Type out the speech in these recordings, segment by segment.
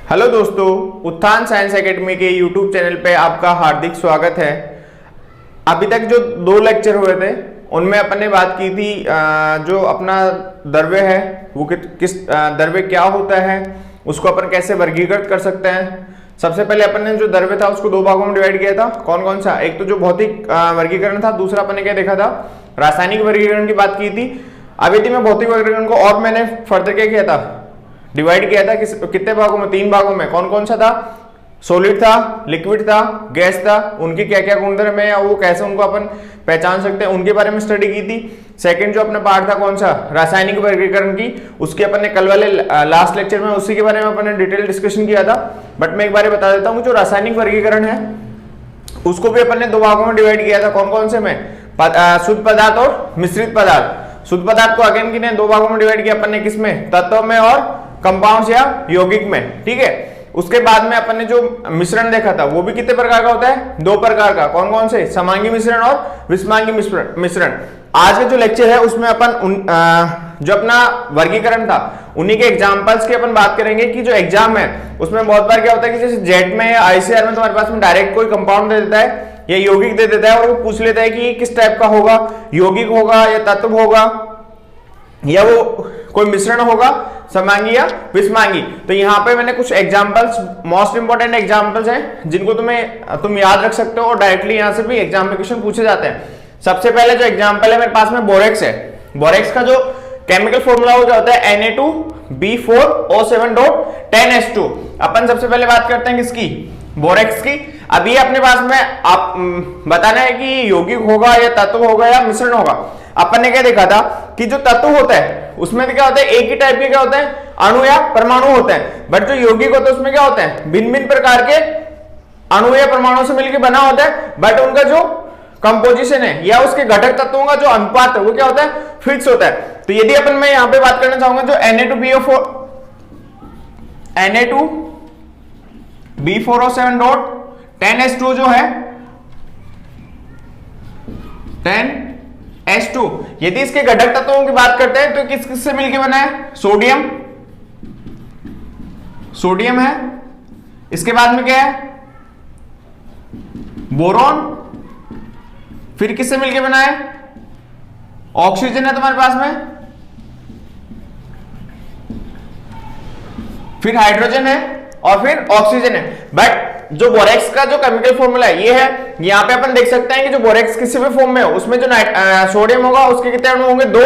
Hello दोस्तों, उत्थान science academy के यूट्यूब चैनल पे आपका हार्दिक स्वागत है। अभी तक जो दो लेक्चर हुए थे उनमें अपन ने बात की थी जो अपना द्रव्य है वो किस द्रव्य क्या होता है, उसको अपन कैसे वर्गीकृत कर सकते हैं। सबसे पहले अपन ने जो द्रव्य था उसको दो भागों में डिवाइड किया था। कौन कौन सा? एक तो जो भौतिक वर्गीकरण था, दूसरा अपन ने क्या देखा था, रासायनिक वर्गीकरण की बात की थी। अभी थी मैं भौतिक वर्गीकरण को और मैंने फर्दर क्या किया था, डिवाइड किया था कितने भागों में? तीन भागों में। कौन कौन सा था? सॉलिड था, लिक्विड था, गैस था। उनके क्या क्या गुणधर्म है या वो कैसे उनको अपन पहचान सकते हैं, उनके बारे में स्टडी की थी। सेकंड जो अपना पार्ट था कौन सा, रासायनिक वर्गीकरण की, उसके अपन ने कल वाले लास्ट लेक्चर में उसी के बारे में अपन ने डिटेल डिस्कशन किया था। बट मैं एक बार बता देता हूँ, जो रासायनिक वर्गीकरण है उसको भी अपन ने दो भागों में डिवाइड किया था। कौन कौन से में? शुद्ध पदार्थ और मिश्रित पदार्थ। शुद्ध पदार्थ को अगेन कितने दो भागों में डिवाइड किया अपन ने, किसमें? तत्व में और कंपाउंड्स या यौगिक में। ठीक है। उसके बाद में अपन ने जो मिश्रण देखा था वो भी कितने प्रकार का होता है? दो प्रकार का। कौन कौन से? समांगी मिश्रण और विषमांगी मिश्रण। आज का जो लेक्चर है उसमें अपन जो अपना वर्गीकरण था उन्हीं के एग्जांपल्स की अपन बात करेंगे कि जो एग्जाम है उसमें बहुत बार क्या होता है कि जैसे जेट में या आईसीआर में तुम्हारे पास में डायरेक्ट कोई कंपाउंड दे देता है या यौगिक दे देता है और वो पूछ लेता है कि ये किस टाइप का होगा, यौगिक होगा या तत्व होगा या वो कोई मिश्रण होगा, समांगी या विषमांगी। तो यहाँ पे मैंने कुछ एग्जांपल्स, मोस्ट इंपोर्टेंट एग्जांपल्स हैं जिनको तुम याद रख सकते हो और डायरेक्टली यहाँ से भी एग्जाम में क्वेश्चन पूछे जाते हैं। सबसे पहले जो एग्जांपल है मेरे पास में बोरेक्स है। बोरेक्स का जो केमिकल फॉर्मूला हो जाता है Na2B4O7.10H2। अपन सबसे पहले बात करते हैं किसकी? बोरेक्स की। अब ये अपने पास में आप बताना है कि यौगिक होगा या तत्व होगा या मिश्रण होगा। अपन ने क्या देखा था कि जो तत्व होता है उसमें क्या होता है, एक ही टाइप के क्या होते हैं, अणु या परमाणु होते हैं। बट जो यौगिक होता है उसमें क्या होते हैं, भिन्न भिन्न प्रकार के अणु या परमाणु से मिलकर बना होता है। बट उनका जो कंपोजिशन है या उसके घटक तत्वों का जो अनुपात है वो क्या होता है, फिक्स होता है। तो यदि अपन मैं यहां पे बात करना चाहूंगा जो Na2B4O7.10H2 जो है 10H2, यदि इसके घटक तत्वों की बात करते हैं तो किस किस से मिलकर बना है? सोडियम है। इसके बाद में क्या है? बोरॉन। फिर किससे मिलकर बना है? ऑक्सीजन है तुम्हारे पास में। फिर हाइड्रोजन है और फिर ऑक्सीजन है। बट जो बोरेक्स का जो केमिकल फॉर्मूला है ये है, यहां पे अपन देख सकते हैं कि जो बोरेक्स किसी भी फॉर्म में हो उसमें जो सोडियम होगा उसके कितने अणु होंगे? दो।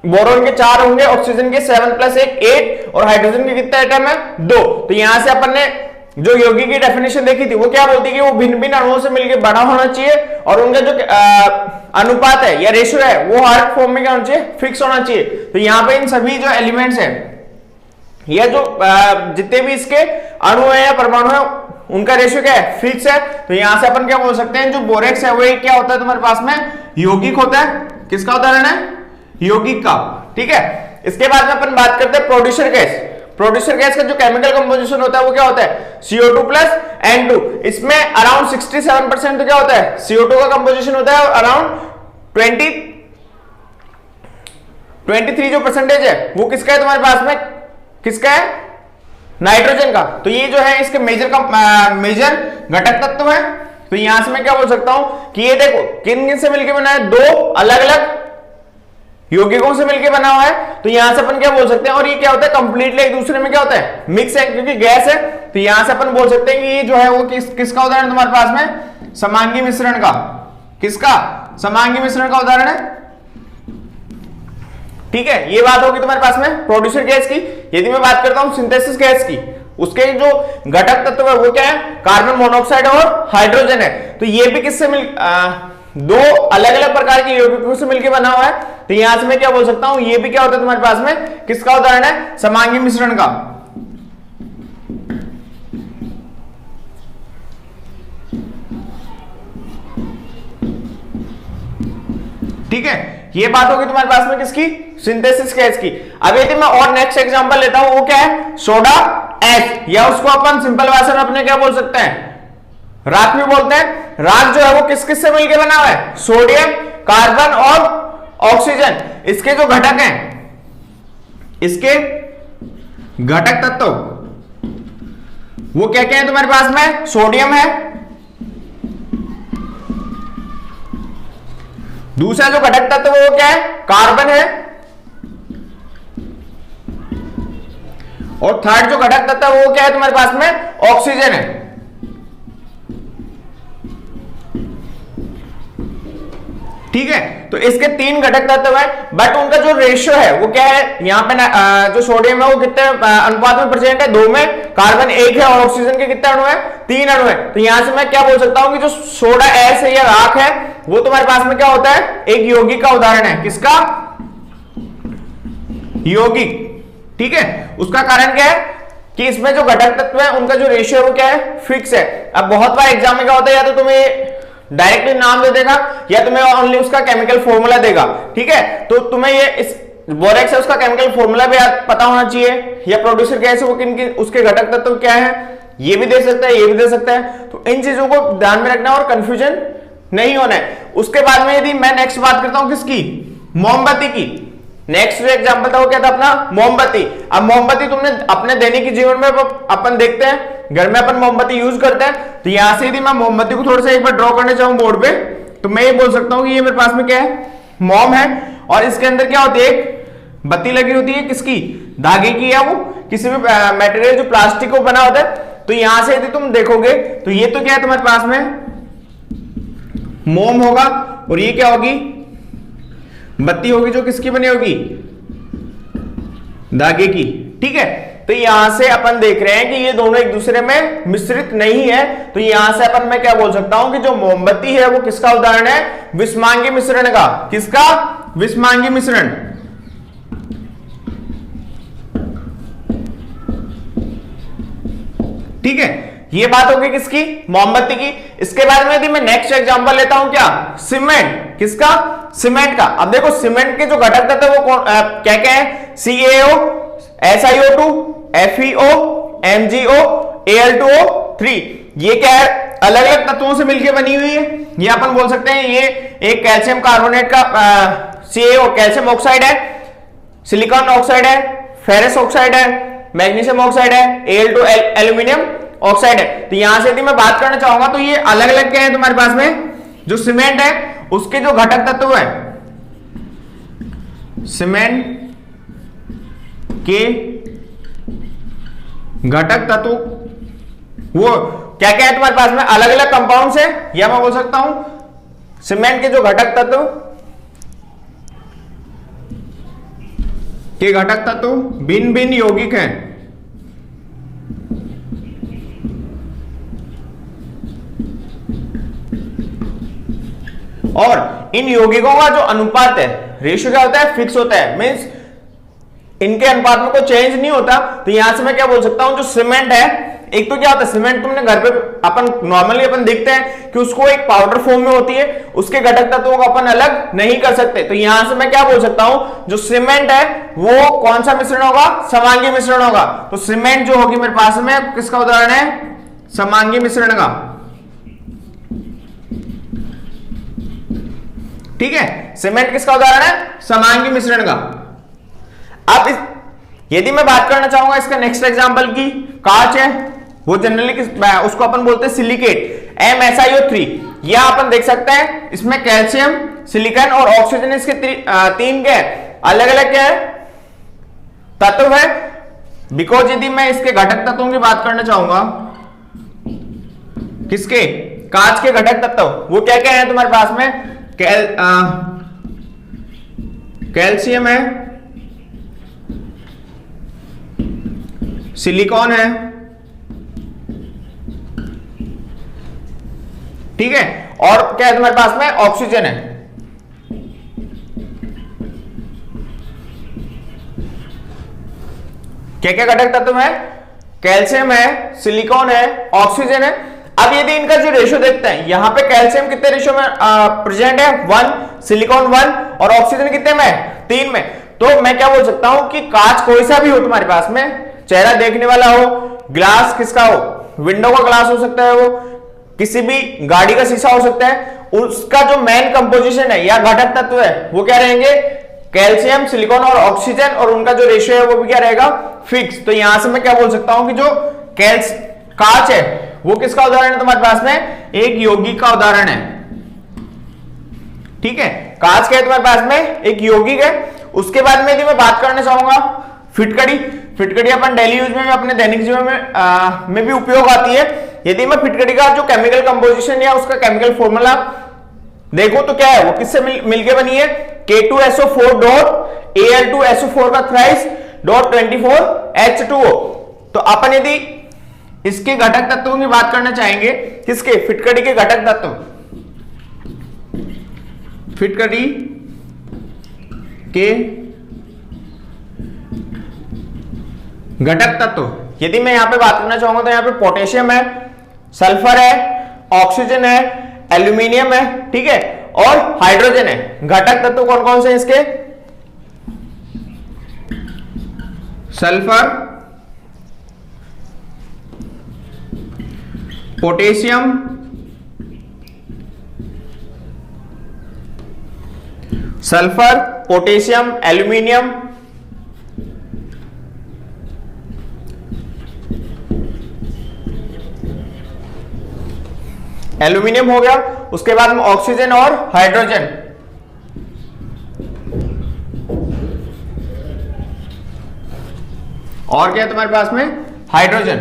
बोरोन के 4 होंगे, ऑक्सीजन के 7 + 1 8 और हाइड्रोजन के कितने एटम है? 2। तो यहां से अपन ने जो यौगिक की डेफिनेशन देखी थी वो क्या बोलती है कि वो भिन्न भिन्न अणुओं से मिलकर बना होना चाहिए और उनका जो अनुपात है या रेशियो है वो हर फॉर्म में क्या होना चाहिए, फिक्स होना चाहिए। तो यहाँ पे इन सभी जो एलिमेंट्स हैं या जो जितने भी इसके अणु है या परमाणु है उनका रेशियो क्या है, फिक्स है। तो यहां से अपन क्या बोल सकते हैं, जो बोरेक्स है वो क्या होता है तुम्हारे पास में, यौगिक होता है। किसका उदाहरण है? यौगिक का। ठीक है। इसके बाद में अपन बात करते हैं प्रोड्यूसर गैस। प्रोड्यूसर गैस का जो केमिकल कंपोजिशन होता है वो क्या होता है, CO2 + N2। इसमें अराउंड 67% तो क्या होता है, CO2 का कंपोजिशन होता है। अराउंड 23 जो परसेंटेज है वो किसका है तुम्हारे पास में, किसका है? नाइट्रोजन का। तो ये जो है इसके मेजर घटक तत्व है। तो यहां से मैं क्या बोल सकता हूं कि ये देखो किन किन से मिलकर बना है, दो अलग अलग यौगिकों से मिलकर बना हुआ है। तो यहां से अपन क्या बोल सकते हैं, और ये क्या होता है, कंप्लीटली एक दूसरे में क्या होता है, मिक्स है क्योंकि गैस है। तो यहां से अपन बोल सकते हैं कि ये जो है वो किसका उदाहरण तुम्हारे पास में, समांगी मिश्रण का। किसका? समांगी मिश्रण का उदाहरण है। ठीक है। ये बात होगी तुम्हारे पास में प्रोड्यूसर गैस की। यदि मैं बात करता हूं सिंथेसिस गैस की, उसके जो घटक तत्व है वो क्या है, कार्बन मोनोऑक्साइड और हाइड्रोजन है। तो ये भी किससे दो अलग अलग प्रकार के यौगिकों से मिलकर बना हुआ है। तो यहां से मैं क्या बोल सकता हूं, ये भी क्या होता है तुम्हारे पास में, किसका उदाहरण है, समांगी मिश्रण का। ठीक है। ये बात होगी तुम्हारे पास में किसकी, सिंथेसिस गैस की। अब यदि मैं और नेक्स्ट एग्जांपल लेता हूं, वो क्या है, सोडा ऐश, या उसको अपन सिंपल भाषा में अपने क्या बोल सकते हैं, राख भी बोलते हैं। राख जो है वो किस किस से मिलकर बना हुआ है, सोडियम, कार्बन और ऑक्सीजन। इसके जो घटक हैं, इसके घटक तत्व वो क्या क्या है तुम्हारे पास में? सोडियम है, दूसरा जो घटक तत्व वो क्या है? कार्बन है, और थर्ड जो घटक तत्व वो क्या है तुम्हारे पास में? ऑक्सीजन है। ठीक है, तो इसके 3 घटक तत्व है, बट उनका जो रेशियो है वो क्या है? यहाँ पे जो सोडियम है वो कितने अनुपात में प्रेजेंट है? 2 में, कार्बन 1 है, और ऑक्सीजन के कितने अणु है? 3 अणु है। तो यहां से मैं क्या बोल सकता हूं कि जो सोडा ऐश है या राख है वो तुम्हारे पास में क्या होता है? एक यौगिक का उदाहरण है। किसका? यौगिक। ठीक है, उसका कारण क्या है कि इसमें जो घटक तत्व है उनका जो रेशियो है वो क्या है? फिक्स है। अब बहुत बार एग्जाम में क्या होता है, या तो तुम्हें डायरेक्टली नाम दे देगा या तुम्हें ओनली उसका केमिकल फॉर्मूला देगा। ठीक है, तो तुम्हें ये इस बोरेक्स है उसका केमिकल फॉर्मूला भी पता होना चाहिए, या प्रोड्यूसर गैस है वो किन उसके घटक तत्व क्या है ये भी दे सकता है, ये भी दे सकता है। तो इन चीजों को ध्यान में रखना और कंफ्यूजन नहीं होना है। उसके बाद में यदि मैं नेक्स्ट बात करता हूं किसकी? मोमबत्ती की। नेक्स्ट जो एग्जांपल था वो क्या था अपना? मोमबत्ती। अब मोमबत्ती तुमने अपने दैनिक जीवन में अपन देखते हैं, घर में अपन मोमबत्ती यूज करते हैं। तो यहां से यदि मैं मोमबत्ती को थोड़ा सा एक बार ड्रॉ करना चाहूं बोर्ड पे, तो मैं ये बोल सकता हूं कि ये मेरे पास में क्या है? मोम है, और इसके अंदर क्या होती है? एक बत्ती लगी होती है। किसकी? धागे की, या वो किसी भी मटेरियल जो प्लास्टिक को बना होता है। तो यहां से यदि तुम देखोगे तो ये तो क्या है तुम्हारे पास में? मोम होगा, और ये क्या होगी? बत्ती होगी, जो किसकी बनी होगी? धागे की। ठीक है, तो यहां से अपन देख रहे हैं कि ये दोनों एक दूसरे में मिश्रित नहीं है। तो यहां से अपन मैं क्या बोल सकता हूं कि जो मोमबत्ती है वो किसका उदाहरण है? विषमांगी मिश्रण का। किसका? विषमांगी मिश्रण। ठीक है, ये बात होगी किसकी? मोमबत्ती की। इसके बाद में यदि मैं नेक्स्ट एग्जांपल लेता हूं क्या? सीमेंट। किसका? सीमेंट का। अब देखो सीमेंट के जो घटक तत्व वो क्या क्या है? CaO, SiO2, FeO, MgO, Al2O3। ये क्या है? अलग अलग तत्वों से मिलकर बनी हुई है। ये अपन बोल सकते हैं ये एक कैल्शियम कार्बोनेट का CaO कैल्शियम ऑक्साइड है, सिलिकॉन ऑक्साइड है, फेरस ऑक्साइड है, मैग्नीशियम ऑक्साइड है, Al2 एल्यूमिनियम ऑक्साइड है। तो यहां से यदि मैं बात करना चाहूंगा तो ये अलग अलग क्या है तुम्हारे पास में? जो सीमेंट है उसके जो घटक तत्व है, सीमेंट के घटक तत्व वो क्या क्या है तुम्हारे पास में? अलग अलग कंपाउंड्स है, या मैं बोल सकता हूं सीमेंट के जो घटक तत्व के घटक तत्व भिन्न भिन्न यौगिक हैं। और इन यौगिकों का जो अनुपात है, रेशियो क्या होता है? फिक्स होता है। मींस इनके अनुपात में कोई चेंज नहीं होता। तो यहां से मैं क्या बोल सकता हूं, जो सीमेंट है, एक तो क्या होता है सीमेंट तुमने घर पे अपन नॉर्मली अपन देखते हैं कि उसको एक पाउडर फॉर्म में होती है, उसके घटक तत्वों को अपन अलग नहीं कर सकते। तो यहां से मैं क्या बोल सकता हूं, जो सीमेंट है वो कौन सा मिश्रण होगा? समांगी मिश्रण होगा। तो सीमेंट जो होगी मेरे पास में किसका उदाहरण है? समांगी मिश्रण का। ठीक है, सीमेंट किसका उदाहरण है? समांगी मिश्रण का। अब यदि मैं बात करना चाहूंगा इसका नेक्स्ट एग्जांपल की, कांच है, वो जनरली उसको अपन बोलते हैं सिलिकेट, MSiO3। यह अपन देख सकते हैं इसमें कैल्शियम, सिलिकॉन और ऑक्सीजन, इसके 3 क्या है? अलग अलग क्या है? तत्व है। बिकॉज यदि मैं इसके घटक तत्वों की बात करना चाहूंगा, किसके? कांच के घटक तत्व वो क्या क्या है तुम्हारे पास में? कैल्शियम है, सिलिकॉन है। ठीक है, और क्या है तुम्हारे पास में? ऑक्सीजन है। क्या क्या घटक तत्व है? कैल्शियम है, सिलिकॉन है, ऑक्सीजन है। अब यदि इनका जो रेशियो देखते हैं, यहां पे कैल्शियम कितने रेशियो में प्रेजेंट है? 1, सिलिकॉन 1, और ऑक्सीजन कितने में? 3 में। तो मैं क्या बोल सकता हूं कि कांच कोई सा भी हो तुम्हारे पास में, चेहरा देखने वाला हो, ग्लास किसका हो? विंडो का ग्लास हो सकता है, वो किसी भी गाड़ी का शीशा हो सकता है, उसका जो मेन कंपोजिशन है या घटक तत्व है वो क्या रहेंगे? कैल्शियम, सिलिकॉन और ऑक्सीजन, और उनका जो रेशियो है वो भी क्या रहेगा? फिक्स। तो यहां से मैं क्या बोल सकता हूं कि जो कांच है, वो किसका उदाहरण है तुम्हारे पास में? एक यौगिक का उदाहरण है। ठीक है, कांच क्या है तुम्हारे पास में? एक यौगिक है। उसके बाद में यदि मैं बात करना चाहूंगा फिटकड़ी, फिटकड़ी अपन डेली यूज में अपने दैनिक जीवन में भी उपयोग आती है। यदि मैं फिटकड़ी का जो केमिकल कंपोजिशन या उसका केमिकल फॉर्मूला देखो तो क्या है, वो किससे मिलके बनी है? K2SO4 डॉट Al2SO4 का थ्राइस डॉट 24H2O। तो अपन यदि इसके घटक तत्वों की बात करना चाहेंगे, किसके? फिटकड़ी के घटक तत्व, फिटकड़ी के घटक तत्व यदि मैं यहां पे बात करना चाहूंगा तो यहां पे पोटेशियम है, सल्फर है, ऑक्सीजन है, एल्यूमिनियम है, ठीक है, और हाइड्रोजन है। घटक तत्व कौन कौन से हैं इसके? Sulphur, potassium, sulphur, potassium, aluminium, aluminium हो गया। उसके बाद में ऑक्सीजन और हाइड्रोजन। और क्या है तुम्हारे पास में? हाइड्रोजन।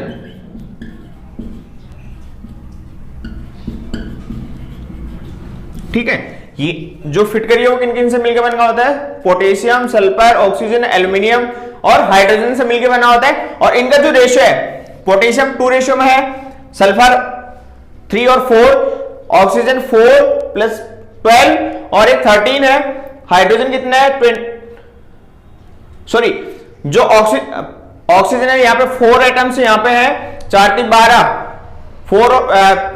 ठीक है, ये जो फिटकरी है वो किन किन से मिलकर बना होता है? पोटेशियम, सल्फर, ऑक्सीजन, एल्यूमिनियम और हाइड्रोजन से मिलकर बना होता है। और इनका जो रेशियो है, पोटेशियम 2 रेशियो में है, सल्फर 3 और 4, ऑक्सीजन 4 प्लस 12 और एक 13 है, हाइड्रोजन कितना है? सॉरी, जो ऑक्सीजन है यहाँ पे 4 एटम्स यहाँ पे है, 4 3 12,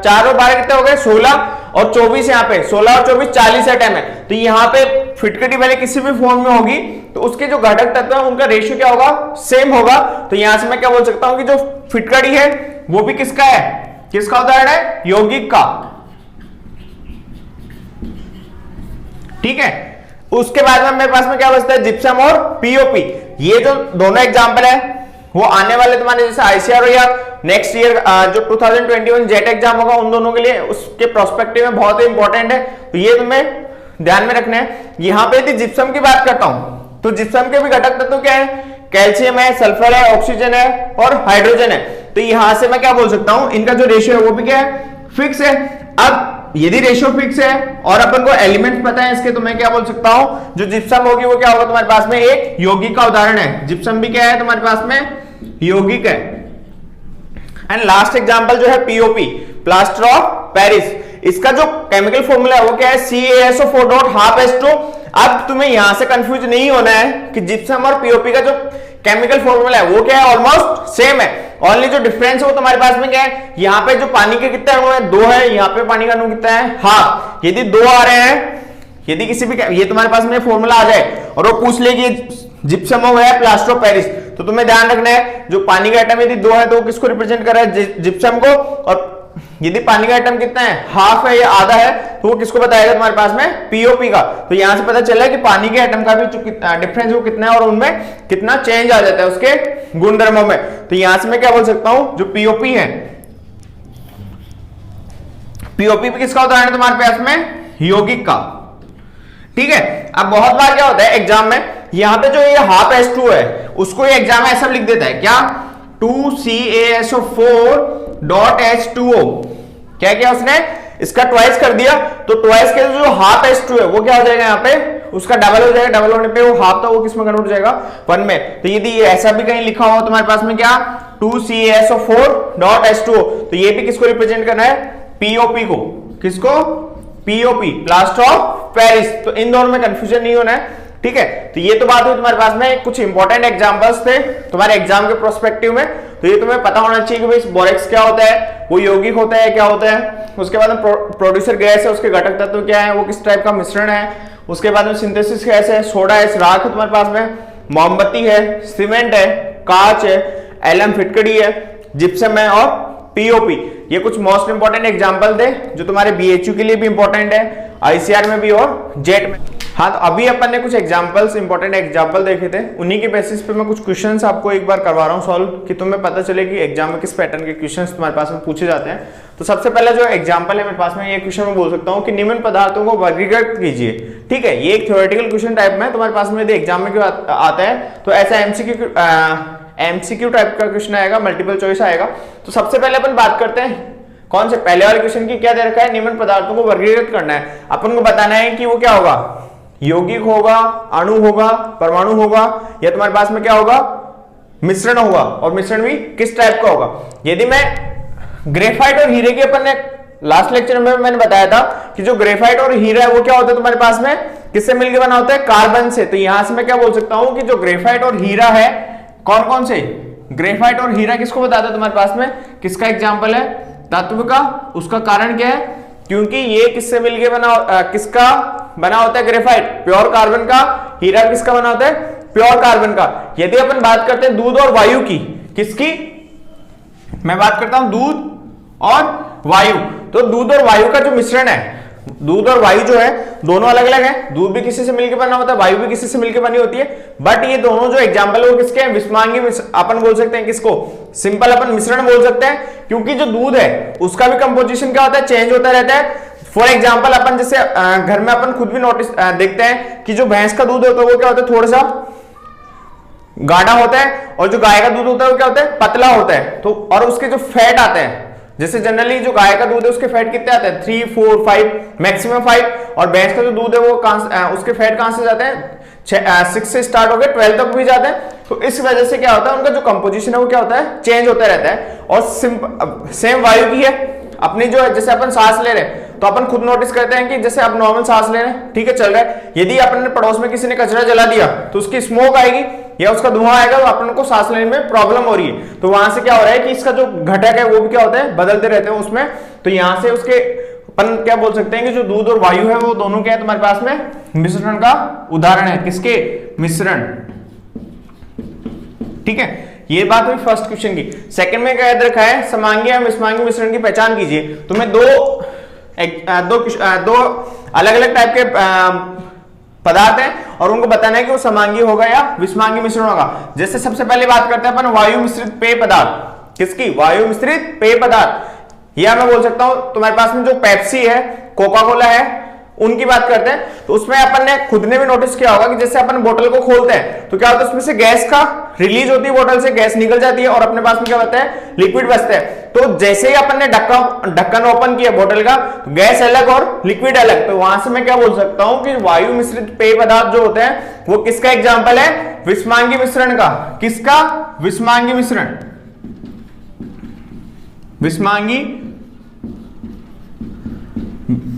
4 और 12 कितने हो गए? 16 और 24 यहाँ पे 16 और 24 40 एटम है। तो यहाँ पे फिटकरी पहले किसी भी फॉर्म में होगी तो उसके जो घटक तत्व है उनका रेशियो क्या होगा? सेम होगा। तो यहां से मैं क्या बोल सकता हूं कि जो फिटकरी है वो भी किसका है? किसका उदाहरण है? यौगिक का। ठीक है, उसके बाद में मेरे पास में क्या बचता है? जिप्सम और पीओपी। ये जो दोनों एग्जांपल है वो आने वाले तुम्हारे जैसे आईसीआर या नेक्स्ट ईयर जो 2021 जेट एग्जाम होगा उन दोनों के लिए उसके प्रोस्पेक्टिव में बहुत ही इंपॉर्टेंट है। तो ये तुम्हें ध्यान में रखना है। यहां पे यदि जिप्सम की बात करता हूं तो जिप्सम के भी घटक तत्व क्या है? कैल्शियम है, सल्फर है, ऑक्सीजन है और हाइड्रोजन है। तो यहां से मैं क्या बोल सकता हूं? इनका जो रेशियो है वो भी क्या है? फिक्स है। अब यदि रेशियो फिक्स है और अपन को एलिमेंट पता है इसके, तो मैं क्या बोल सकता हूं? जो जिप्सम होगी वो क्या होगा तुम्हारे पास में? एक यौगिक का उदाहरण है। जिप्सम भी क्या है तुम्हारे पास में? यौगिक है। एंड लास्ट एग्जांपल जो है पीओपी, प्लास्टर ऑफ पेरिस। इसका जो केमिकल फॉर्मूला है वो क्या है? CaSO4.12H2। अब तुम्हें यहां से कंफ्यूज नहीं होना है कि जिप्सम और पीओपी का जो केमिकल फॉर्मूला है वो क्या है? ऑलमोस्ट सेम है। ओनली जो डिफरेंस है वो तुम्हारे पास में क्या है? यहाँ पे जो पानी के कितने अणु है? 2 है। यहाँ पे पानी का अणु कितना है? हाफ। यदि 2 आ रहे हैं, यदि किसी भी ये तुम्हारे पास में फॉर्मूला आ जाए और वो पूछ ले कि जिप्सम हो गया प्लास्टर ऑफ पेरिस, तो तुम्हें ध्यान रखना है जो पानी का एटम यदि 2 है तो वो किसको रिप्रेजेंट कर रहा है? जिप्सम को। और यदि पानी का एटम कितना है? हाफ है या आधा है, तो वो किसको बताएगा तुम्हारे पास में? पीओपी का। तो यहां से पता चला कि पानी के एटम का भी जो डिफरेंस वो कितना है और उनमें कितना चेंज आ जाता है उसके गुणधर्मों में। तो यहां से मैं क्या बोल सकता हूं? जो पीओपी है, पीओपी भी किसका उदाहरण है तुम्हारे पास में? यौगिक का। ठीक है, अब बहुत बार क्या होता है एग्जाम में, यहां पे जो ये हाफ H2 है उसको ये एग्जाम में ऐसा लिख देता है क्या? 2CaSO4.H2O। क्या किया उसने? इसका ट्वाइस कर दिया। तो ट्वाइस के जो हाफ H2 है वो क्या हो जाएगा? यहाँ पे उसका डबल हो जाएगा। डबल होने पे वो हाफ था वो किस में कन्वर्ट हो जाएगा? 1 में। तो यदि ऐसा भी कहीं लिखा हुआ तुम्हारे पास में क्या? 2CaSO4.H2O, तो ये भी किसको रिप्रेजेंट करना है? पीओपी को। किसको? POP, plaster of Paris. तो इन दोनों में कंफ्यूजन नहीं होना है। ठीक है, तो ये तो बात हुई तुम्हारे पास में कुछ इंपॉर्टेंट एग्जांपल्स थे तुम्हारे एग्जाम के प्रोस्पेक्टिव में। तो ये तुम्हें पता होना चाहिए कि भाई बोरेक्स क्या होता है, वो यौगिक होता है, क्या होता है। उसके बाद में प्रोड्यूसर गैस है, उसके घटक तत्व क्या है, वो किस टाइप का मिश्रण है। उसके बाद में सिंथेसिस गैस है, सोडा है, राख है तुम्हारे पास में, मोमबत्ती है, सीमेंट है, कांच है, एलम फिटकड़ी है, जिप्सम है और पीओपी। ये कुछ मोस्ट इंपोर्टेंट एग्जांपल थे जो तुम्हारे बीएचयू के लिए भी इंपॉर्टेंट है, आईसीआर में भी और जेट में। हाँ, तो अभी अपन ने कुछ एग्जांपल्स, इंपॉर्टेंट एग्जांपल देखे थे, उन्हीं के बेसिस पे मैं कुछ क्वेश्चंस आपको एक बार करवा रहा हूँ सॉल्व, कि तुम्हें पता चले कि एग्जाम में किस पैटर्न के क्वेश्चंस तुम्हारे पास में पूछे जाते हैं। तो सबसे पहला जो एग्जांपल है मेरे पास में, ये क्वेश्चन मैं बोल सकता हूँ कि निम्न पदार्थों को वर्गीकृत कीजिए। ठीक है, ये एक थ्योरेटिकल क्वेश्चन टाइप में तुम्हारे पास में यदि एग्जाम में आता है तो ऐसा एमसीक्यू टाइप का क्वेश्चन आएगा, मल्टीपल चॉइस आएगा। तो सबसे पहले अपन बात करते हैं कौन से पहले वाले क्वेश्चन की, क्या दे रखा है, निम्न पदार्थों को वर्गीकृत करना है। अपन को बताना है कि वो क्या होगा, यौगिक होगा, अणु होगा, परमाणु होगा, या तुम्हारे पास में क्या होगा, मिश्रण होगा, और मिश्रण भी किस टाइप का होगा। यदि मैं ग्रेफाइट और हीरे की, अपन ने लास्ट लेक्चर में मैंने बताया था कि जो ग्रेफाइट और हीरा है वो क्या होता है तुम्हारे पास में, किससे मिलकर बना होता है, कार्बन से। तो यहां से मैं क्या बोल सकता हूं कि जो ग्रेफाइट और हीरा है, कौन कौन से, ग्रेफाइट और हीरा किसको बताता है तुम्हारे पास में, किसका एग्जाम्पल है, तत्व का। उसका कारण क्या है, क्योंकि ये किससे मिलके किसका बना होता है, ग्रेफाइट प्योर कार्बन का, हीरा किसका बना होता है, प्योर कार्बन का। यदि अपन बात करते हैं दूध और वायु की, किसकी, मैं बात करता हूं दूध और वायु। तो दूध और वायु का जो मिश्रण है, दूध और वायु जो है दोनों अलग अलग है, दूध भी किसी से मिलकर बना होता है, वायु भी किसी से मिलकर बनी होती है, बट ये दोनों जो एग्जांपल है वो किसके हैं, विषमांगी अपन बोल सकते हैं, किसको, सिंपल अपन मिश्रण बोल सकते हैं, क्योंकि जो दूध है उसका भी कंपोजिशन क्या होता है, चेंज होता रहता है। फॉर एग्जाम्पल अपन जैसे घर में अपन खुद भी नोटिस देखते हैं कि जो भैंस का दूध होता है वो क्या होता है, थोड़ा सा गाढ़ा होता है, और जो गाय का दूध होता है वो क्या होता है, पतला होता है। तो और उसके जो फैट आते हैं, जैसे जनरली जो गाय का दूध है उसके फैट कितने आते हैं, 3, 4, 5, मैक्सिमम 5, और भैंस का जो दूध है वो उसके फैट कहां से जाते हैं, 6 से स्टार्ट होकर 12 तक भी जाते हैं। तो इस वजह से क्या होता है, उनका जो कंपोजिशन है वो क्या होता है, चेंज होता रहता है। और सेम वायु की है अपनी, जो है जैसे अपन सांस ले रहे हैं तो अपन खुद नोटिस करते हैं कि जैसे आप नॉर्मल सांस ले रहे हैं, ठीक है, चल रहा है, यदि अपन ने पड़ोस में किसी ने कचरा जला दिया तो उसकी स्मोक आएगी या उसका धुआं आएगा, तो अपन को सांस लेने में प्रॉब्लम हो रही है। तो वहां से क्या हो रहा है कि इसका जो घटक है वो भी क्या होता है, बदलते रहते हैं उसमें। तो यहां से उसके अपन क्या बोल सकते हैं कि जो दूध और वायु है वो दोनों क्या है तुम्हारे पास में, मिश्रण का उदाहरण है, किसके, मिश्रण। ठीक है, ये बात हुई फर्स्ट क्वेश्चन की। सेकंड में क्या याद रखा है, समांगी या विषमांगी मिश्रण की पहचान कीजिए। तुम्हें दो अलग अलग टाइप के पदार्थ हैं और उनको बताना है कि वो समांगी होगा या विषमांगी मिश्रण होगा। जैसे सबसे पहले बात करते हैं अपन वायु मिश्रित पेय पदार्थ, किसकी, वायु मिश्रित पेय पदार्थ, या मैं बोल सकता हूं तुम्हारे पास में जो पेप्सी है, कोका कोला है, उनकी बात करते हैं। तो उसमें अपन ने खुद ने भी नोटिस किया होगा कि जैसे अपन बोतल को खोलते हैं तो क्या होता है, उसमें से गैस का रिलीज होती है, बोतल से गैस निकल जाती है और अपने पास में क्या होता है, लिक्विड बचता है। तो जैसे ही अपन ने ढक्कन ओपन किया बोतल का, तो गैस अलग और लिक्विड अलग। तो वहां से मैं क्या बोल सकता हूं कि वायु मिश्रित पेय पदार्थ जो होते हैं वो किसका एग्जाम्पल है, विषमांगी मिश्रण का। किसका, विषमांगी मिश्रण, विषमांगी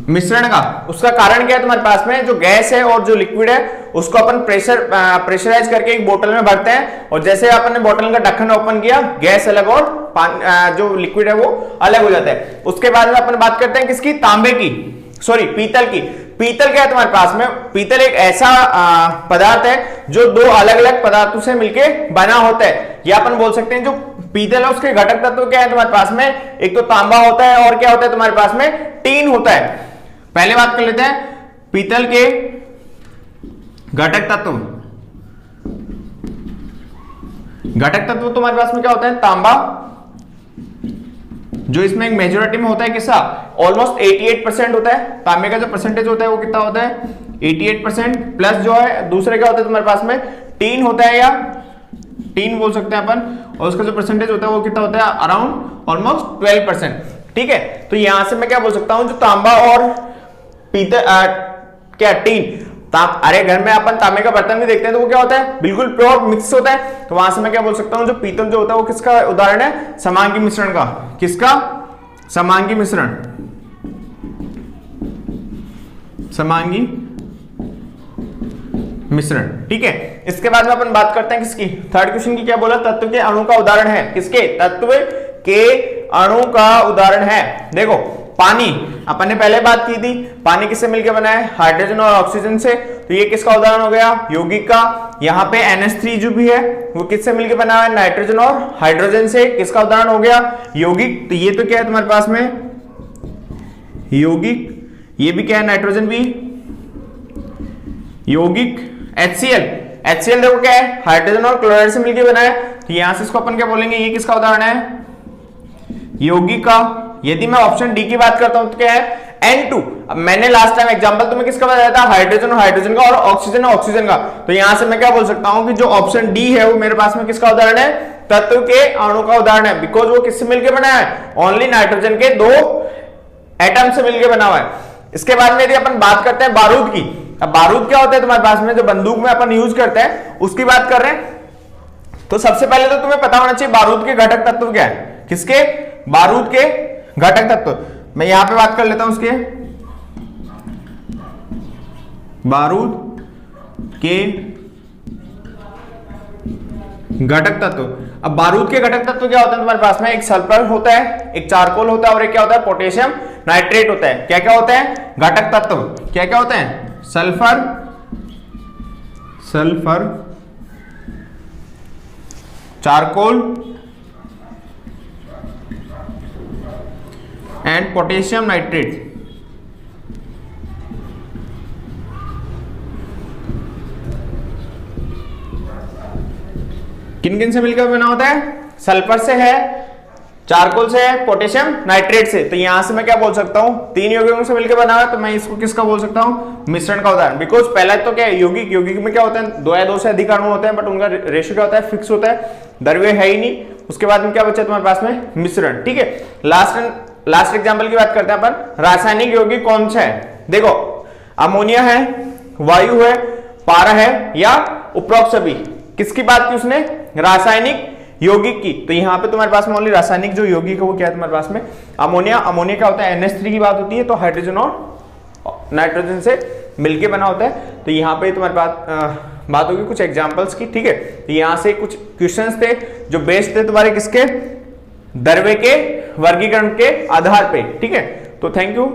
मिश्रण का। उसका कारण क्या है, तुम्हारे पास में जो गैस है और जो लिक्विड है उसको अपन प्रेशराइज करके एक बोतल में भरते हैं, और जैसे अपन ने बोतल का ढक्कन ओपन किया, गैस अलग और जो लिक्विड है वो अलग हो जाता है। उसके बाद में अपन बात करते हैं किसकी, तांबे की, सॉरी पीतल की। पीतल क्या है तुम्हारे पास में, पीतल एक ऐसा पदार्थ है जो दो अलग अलग पदार्थों से मिलके बना होता है, या अपन बोल सकते हैं जो पीतल है उसके घटक तत्व क्या है तुम्हारे पास में, एक तो तांबा होता है और क्या होता है तुम्हारे पास में, टीन होता है। पहले बात कर लेते हैं पीतल के घटक तत्व। घटक तत्व तुम्हारे पास में क्या होता है, तांबा, जो इसमें एक मेजोरिटी में होता है, किसका, ऑलमोस्ट 88% होता है। तांबे का जो परसेंटेज होता है वो कितना होता है, 88%, प्लस जो है दूसरे क्या होता है तुम्हारे पास में, टीन होता है, या टीन बोल सकते हैं अपन, और उसका जो परसेंटेज होता है वो कितना होता है, अराउंड ऑलमोस्ट 12%। ठीक है, तो यहां से मैं क्या बोल सकता हूं, जो तांबा और पीतल क्या टीन, अरे घर में अपन तांबे का बर्तन भी देखते हैं तो वो क्या होता है, बिल्कुल प्योर मिक्स होता है। तो वहां से मैं क्या बोल सकता हूं, जो पीतल जो होता है वो किसका उदाहरण है, समांगी मिश्रण का। किसका, समांगी मिश्रण, समांगी मिश्रण। ठीक है, इसके बाद में अपन बात करते हैं किसकी, थर्ड क्वेश्चन की। क्या बोला, तत्व के अणु का उदाहरण है, किसके, तत्व के अणु का उदाहरण है। देखो पानी, अपन ने पहले बात की थी, पानी किससे मिलकर बना है, हाइड्रोजन और ऑक्सीजन से। तो ये किसका उदाहरण हो गया, यौगिक का। यहाँ पे NH3 जो भी है वो किससे मिलकर बना है, नाइट्रोजन और हाइड्रोजन से। किसका उदाहरण हो गया, यौगिक। तो ये तो क्या है तुम्हारे पास में, यौगिक। ये भी क्या है, नाइट्रोजन भी यौगिक HCl, HCl देखो क्या है, हाइड्रोजन और क्लोराइड से मिलकर बना है, तो यहां से इसको अपन क्या बोलेंगे, ये किसका उदाहरण है, यौगिक का। यदि मैं ऑप्शन डी की बात करता हूं तो क्या है, N2। अब मैंने लास्ट टाइम एग्जांपल तुम्हें किसका बताया था, हाइड्रोजन और हाइड्रोजन का, और ऑक्सीजन और ऑक्सीजन का। तो यहां से मैं क्या बोल सकता हूं कि जो ऑप्शन डी है वो मेरे पास में किसका उदाहरण है, तत्व के अणु का उदाहरण है, बिकॉज वो किससे मिलकर बना है, ओनली नाइट्रोजन के 2 एटम से मिलकर बना हुआ है। इसके बाद में यदि अपन बात करते हैं बारूद की, अब बारूद क्या होता है तुम्हारे पास में, जो बंदूक में अपन यूज करते हैं उसकी बात कर रहे हैं। तो सबसे पहले तो तुम्हें पता होना चाहिए बारूद के घटक तत्व क्या है, किसके, बारूद के घटक तत्व। मैं यहां पे बात कर लेता हूं उसके, बारूद के घटक तत्व। अब बारूद के घटक तत्व क्या होते हैं तुम्हारे पास में, एक सल्फर होता है, एक चारकोल होता है, और एक क्या होता है, पोटेशियम नाइट्रेट होता है। क्या क्या होते हैं घटक तत्व, क्या क्या होते हैं, sulphur, charcoal and potassium nitrate. किन किन से मिलकर बना होता है, सल्फर से है, चारकोल से है, पोटेशियम नाइट्रेट से। तो यहां से मैं क्या बोल सकता हूं, 3 यौगिकों से मिलकर बना हुआ है, तो मैं इसको किसका बोल सकता हूं, मिश्रण का उदाहरण। बिकॉज पहला तो क्या है, यौगिक, यौगिक में क्या होता है, 2 या 2 से अधिक अणु होते हैं, बट उनका रेशियो क्या होता है, फिक्स होता है, द्रव्य है ही नहीं। उसके बाद में क्या बचा तुम्हारे पास में, मिश्रण। ठीक है, लास्ट एग्जाम्पल की बात करते हैं अपन, रासायनिक यौगिक कौन सा है, देखो अमोनिया है, वायु है, पारा है, या उपरोक्त सभी। किसकी बात की उसने, रासायनिक यौगिक की। तो यहाँ पे तुम्हारे पास में ओनली रासायनिक जो यौगिक है वो क्या है तुम्हारे पास में, अमोनिया। अमोनिया क्या होता है, NH3 की बात होती है, तो हाइड्रोजन और नाइट्रोजन से मिलके बना होता है। तो यहाँ पे तुम्हारे बात होगी कुछ एग्जांपल्स की। ठीक है, तो यहाँ से कुछ क्वेश्चंस थे जो बेस्ड थे तुम्हारे किसके, द्रव्य के वर्गीकरण के आधार पे। ठीक है, तो थैंक यू।